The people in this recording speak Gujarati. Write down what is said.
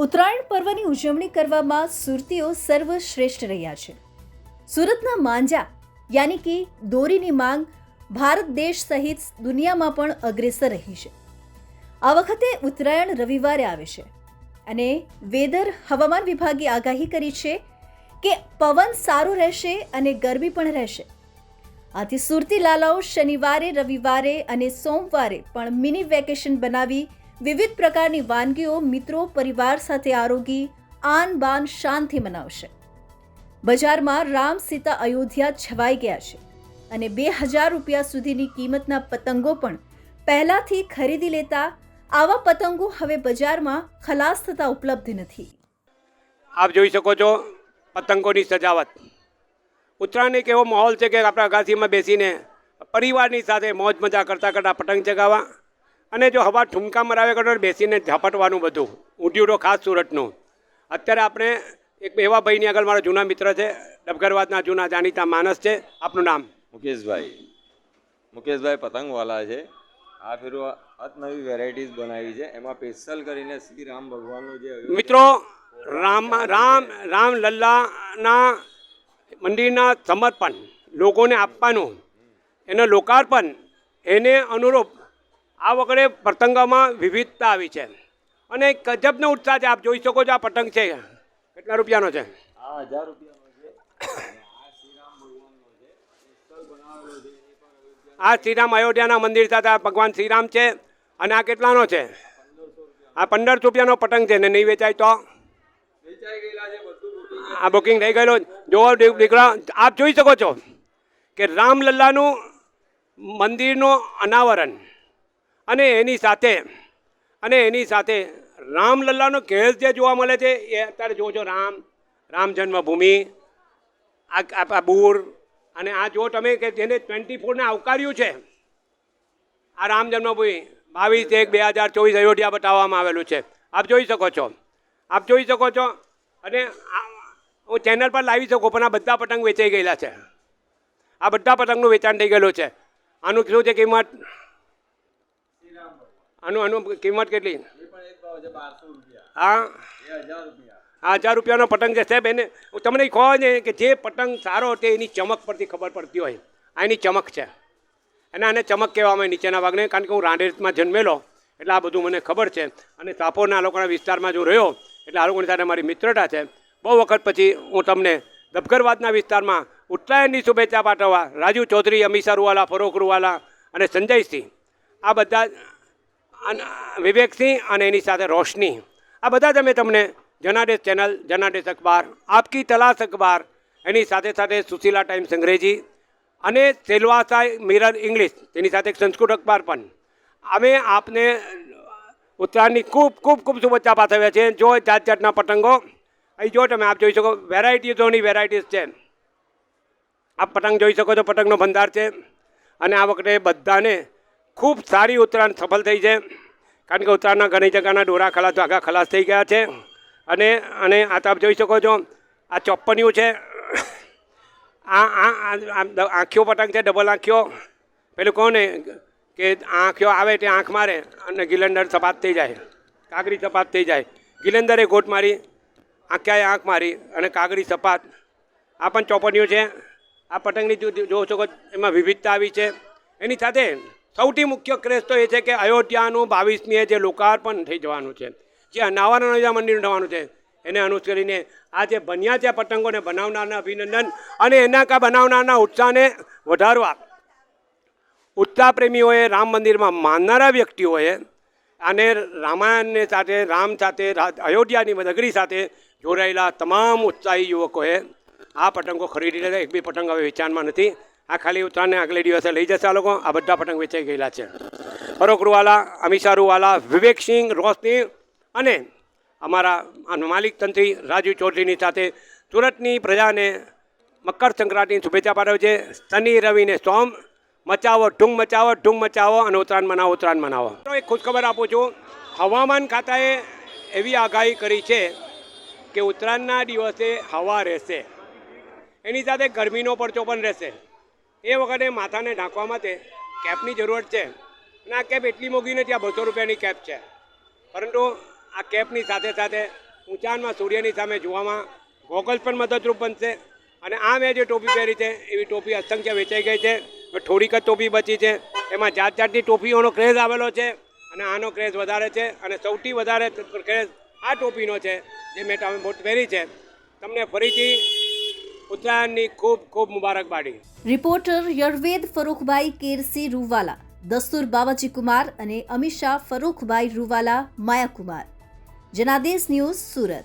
ઉત્તરાયણ પર્વની ઉજવણી કરવામાં સુરતીઓ સર્વશ્રેષ્ઠ રહ્યા છે. સુરતના માંજા યાની કે દોરીની માંગ ભારત દેશ સહિત દુનિયામાં પણ અગ્રેસર રહી છે. આ વખતે ઉત્તરાયણ રવિવારે આવે છે અને વેધર હવામાન વિભાગે આગાહી કરી છે કે પવન સારો રહેશે અને ગરમી પણ રહેશે. આથી સુરતી લાલાઓ શનિવારે, રવિવારે અને સોમવારે પણ મિની વેકેશન બનાવી વિવિધ પ્રકારની વાનગીઓ મિત્રો પરિવાર સાથે આરોગી આન બાન શાનથી મનાવશે. બજારમાં રામ સીતા અયોધ્યા છવાઈ ગયા છે અને 2000 રૂપિયા સુધીની કિંમતના પતંગો પણ પહેલાથી ખરીદી લેતા આવા પતંગો હવે બજારમાં ખલાસ થતા ઉપલબ્ધ નથી. આપ જોઈ શકો છો પતંગોની સજાવટ. ઉત્તરાયણ એક એવો માહોલ છે કે આપણા અગાસીમાં બેસીને પરિવારની સાથે મોજ મજા કરતાં કરતાં પતંગ ચગાવવા અને જો હવા ઠુમકા મરાવે કરતો બેસીને ઝાપટવાનું બધું ઊંધિયું ખાસ સુરતનું. અત્યારે આપણે એક એવા ભાઈની આગળ મારા જૂના મિત્ર છે, ડબગરવાદના જૂના જાણીતા માણસ છે. આપનું નામ? મુકેશભાઈ પતંગવાલા છે. આ ફેર નવી વેરાયટીઝ બનાવી છે, એમાં સ્પેશિયલ કરીને શ્રી રામ ભગવાનનું જે મિત્રો રામ લલ્લાના મંદિરના સમર્પણ લોકોને આપવાનું, એનું લોકાર્પણ, એને અનુરૂપ આ વખતે પતંગોમાં વિવિધતા આવી છે અને ગજબનો ઉત્સાહ છે. આપ જોઈ શકો છો આ પતંગ છે કેટલા રૂપિયાનો છે? આ 1000 રૂપિયાનો છે. આ શ્રી રામ ભગવાનનો છે, સ્પેશિયલ બનાવેલો છે. આ શ્રીરામ અયોધ્યાના મંદિર સાથે ભગવાન શ્રીરામ છે. અને આ કેટલાનો છે? આ 1500 રૂપિયાનો પતંગ છે ને નહીં વેચાય તો વેચાઈ ગયેલા છે, બધું આ બુકિંગ થઈ ગયેલો. જો દીકરા આપ જોઈ શકો છો કે રામલલ્લાનું મંદિરનું અનાવરણ અને એની સાથે રામલલ્લાનો ઘેર જે જોવા મળે છે એ અત્યારે જોજો. રામ જન્મભૂમિ, આ બુર અને આ જો તમે કે જેને 24 ને આવકાર્યું છે, આ રામ જન્મભૂમિ 22/1/2024 અયોધ્યા બતાવવામાં આવેલું છે. આપ જોઈ શકો છો અને હું ચેનલ પર લાવી શકું પણ આ બધા પતંગ વેચાઈ ગયેલા છે. આ બધા પતંગનું વેચાણ થઈ ગયેલું છે. આનું શું છે કિંમત? આનું કિંમત કેટલી? હા, 1000 રૂપિયાનો પતંગ છે સાહેબ. એને તમને કહો ને કે જે પતંગ સારો તે એની ચમક પરથી ખબર પડતી હોય. આ એની ચમક છે અને આને ચમક કહેવામાં નીચેના ભાગને. કારણ કે હું રાંદેરમાં જન્મેલો એટલે આ બધું મને ખબર છે અને સાપોરના લોકોના વિસ્તારમાં જો રહ્યો એટલે આ લોકોની સાથે મારી મિત્રતા છે. બહુ વખત પછી હું તમને દબકરવાદના વિસ્તારમાં ઉત્તરાયણની શુભેચ્છા પાઠવવા રાજુ ચૌધરી, અમીશા રૂવાલા, ફરોક રૂવાલા અને સંજયસિંહ, આ બધા વિવેકસિંહ અને એની સાથે રોશની, આ બધા જ અમે તમને જનાદેશ ચેનલ, જનાદેશ અખબાર, આપકી તલાશ અખબાર, એની સાથે સુશીલા ટાઈમ્સ અંગ્રેજી અને સેલવાસા મિરર ઇંગ્લિશ, તેની સાથે એક સંસ્કૃત અખબાર પણ, અમે આપને ઉત્તરાયણની ખૂબ ખૂબ ખૂબ શુભેચ્છા પાઠવ્યા છે. જો જાતના પતંગો અહીં જો તમે આપ જોઈ શકો, વેરાયટીઝોની વેરાયટીઝ છે. આપ પતંગ જોઈ શકો છો, પતંગનો ભંડાર છે અને આ વખતે બધાને ખૂબ સારી ઉત્તરાયણ સફળ થઈ છે. કારણ કે ઉત્તરાયણના ઘણી જગ્યાના દોરા ખલાસ આગા ખલાસ થઈ ગયા છે અને આ તો આપ જોઈ શકો છો આ ચોપ્પનિયું છે. આ આંખીઓ પતંગ છે, ડબલ આંખીઓ. પેલું કહો ને કે આંખીઓ આવે તે આંખ મારે અને ગિલેન્ડર સપાટ થઈ જાય, કાગડી સપાટ થઈ જાય. ગિલેન્ડરે ગોટ મારી, આંખ્યાએ આંખ મારી અને કાગડી સપાટ. આ પણ ચોપનિયું છે. આ પતંગની જોઈ શકો એમાં વિવિધતા આવી છે. એની સાથે સૌથી મુખ્ય ક્રેઝ તો એ છે કે અયોધ્યાનું 22મીએ જે લોકાર્પણ થઈ જવાનું છે, જે નવાના અયોધ્યા મંદિર થવાનું છે, એને અનુસરીને આ જે બન્યા છે પતંગોને બનાવનારના અભિનંદન અને એના બનાવનારના ઉત્સાહને વધારવા ઉત્સાહ પ્રેમીઓએ, રામ મંદિરમાં માનનારા વ્યક્તિઓએ અને રામાયણને સાથે, રામ સાથે, અયોધ્યાની નગરી સાથે જોડાયેલા તમામ ઉત્સાહી યુવકોએ આ પતંગો ખરીદી લીધા. એક બી પતંગ હવે વેચાણમાં નથી. આ ખાલી ઉત્તરાયણને આગલે દિવસે લઈ જશે આ લોકો. આ બધા પતંગ વેચાઈ ગયેલા છે. ફરોક રૂવાલા, અમીશા રૂવાલા, વિવેકસિંહ, રોશની અને અમારા માલિક તંત્રી રાજુ ચૌધરીની સાથે સુરતની પ્રજાને મકર સંક્રાંતિની શુભેચ્છા પાઠવે છે. શનિ રવિને સોમ મચાવો, ઢૂંગ મચાવો અને ઉત્તરાયણ મનાવો. એક ખુશખબર આપું છું. હવામાન ખાતાએ એવી આગાહી કરી છે કે ઉત્તરાયણના દિવસે હવા રહેશે, એની સાથે ગરમીનો પડચો પણ રહેશે. એ વખતે માથાને ઢાંકવા માટે કેપની જરૂરત છે અને આ કેપ એટલી મોંઘી નથી. આ 200 રૂપિયાની કેપ છે, પરંતુ આ કેપની સાથે ઊંચાણમાં સૂર્યની સામે જોવામાં ગોગલ્સ પણ મદદરૂપ બનશે. અને આ મેં જે ટોપી પહેરી છે એવી ટોપી અસંખ્ય વેચાઈ ગઈ છે. થોડીક જ ટોપી બચી છે. એમાં જાત જાતની ટોપીઓનો ક્રેઝ આવેલો છે અને આનો ક્રેઝ વધારે છે. અને સૌથી વધારે ક્રેઝ આ ટોપીનો છે જે મેં તમે પહેરી છે. તમને ફરીથી ઉત્તરાયણની ખૂબ ખૂબ મુબારકબાદી. રિપોર્ટર યરવેદ ફરૂખભાઈ કેરસી રૂવાલા, દસ્તુર બાવાજી કુમાર અને અમીષા ફરૂખભાઈ રૂવાલા માયાકુમાર, જનાદેશ ન્યૂઝ, સુરત.